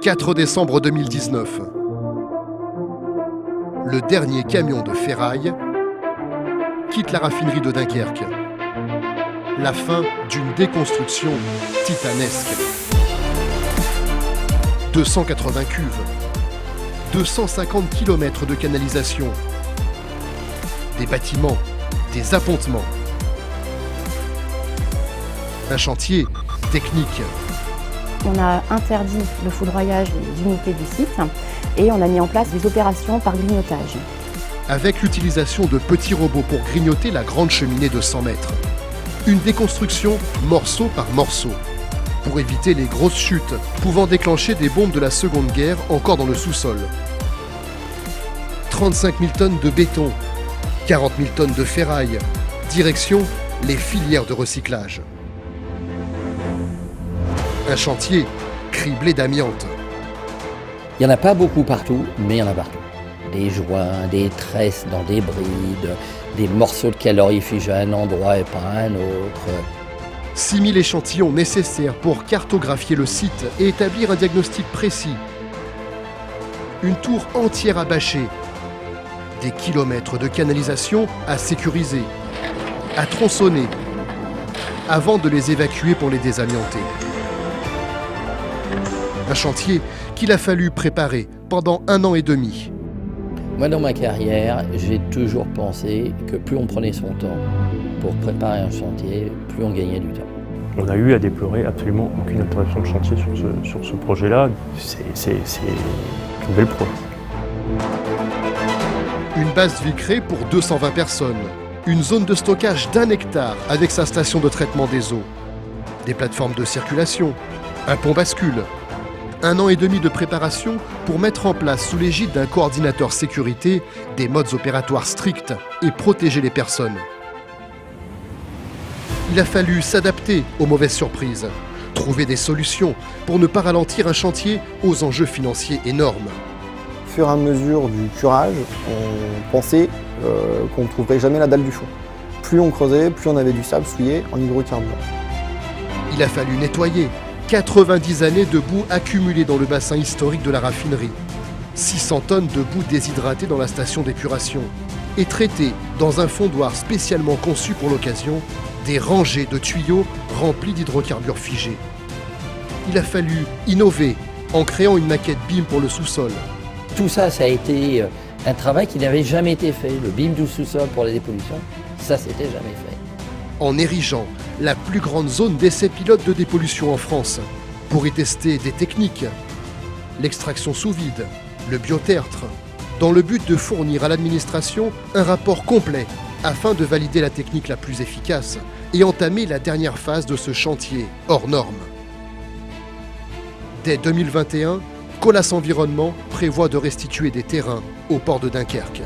4 décembre 2019. Le dernier camion de ferraille quitte la raffinerie de Dunkerque. La fin d'une déconstruction titanesque. 280 cuves, 250 km de canalisation, des bâtiments, des appontements. Un chantier technique. On a interdit le foudroyage des unités du site et on a mis en place des opérations par grignotage. Avec l'utilisation de petits robots pour grignoter la grande cheminée de 100 mètres. Une déconstruction morceau par morceau, pour éviter les grosses chutes pouvant déclencher des bombes de la Seconde Guerre encore dans le sous-sol. 35 000 tonnes de béton, 40 000 tonnes de ferraille, direction les filières de recyclage. Un chantier criblé d'amiante. Il n'y en a pas beaucoup partout, mais il y en a partout. Des joints, des tresses dans des brides, des morceaux de calorifugés à un endroit et pas à un autre. 6000 échantillons nécessaires pour cartographier le site et établir un diagnostic précis. Une tour entière à bâcher. Des kilomètres de canalisation à sécuriser, à tronçonner, avant de les évacuer pour les désamianter. Un chantier qu'il a fallu préparer pendant 1 an et demi. Moi, dans ma carrière, j'ai toujours pensé que plus on prenait son temps pour préparer un chantier, plus on gagnait du temps. On a eu à déplorer absolument aucune interruption de chantier sur ce projet-là. C'est une belle preuve. Une base vitrée pour 220 personnes. Une zone de stockage d'1 hectare avec sa station de traitement des eaux. Des plateformes de circulation. Un pont bascule. 1 an et demi de préparation pour mettre en place sous l'égide d'un coordinateur sécurité des modes opératoires stricts et protéger les personnes. Il a fallu s'adapter aux mauvaises surprises, trouver des solutions pour ne pas ralentir un chantier aux enjeux financiers énormes. Au fur et à mesure du curage, on pensait qu'on ne trouverait jamais la dalle du fond. Plus on creusait, plus on avait du sable souillé en hydrocarbures. Il a fallu nettoyer 90 années de boue accumulée dans le bassin historique de la raffinerie, 600 tonnes de boue déshydratée dans la station d'épuration et traiter dans un fondoir spécialement conçu pour l'occasion des rangées de tuyaux remplis d'hydrocarbures figés. Il a fallu innover en créant une maquette BIM pour le sous-sol. Tout ça, ça a été un travail qui n'avait jamais été fait. Le BIM du sous-sol pour la dépollution, ça, c'était jamais fait. En érigeant la plus grande zone d'essai pilote de dépollution en France, pour y tester des techniques, l'extraction sous vide, le biotertre, dans le but de fournir à l'administration un rapport complet afin de valider la technique la plus efficace et entamer la dernière phase de ce chantier hors norme. Dès 2021, Colas Environnement prévoit de restituer des terrains au port de Dunkerque.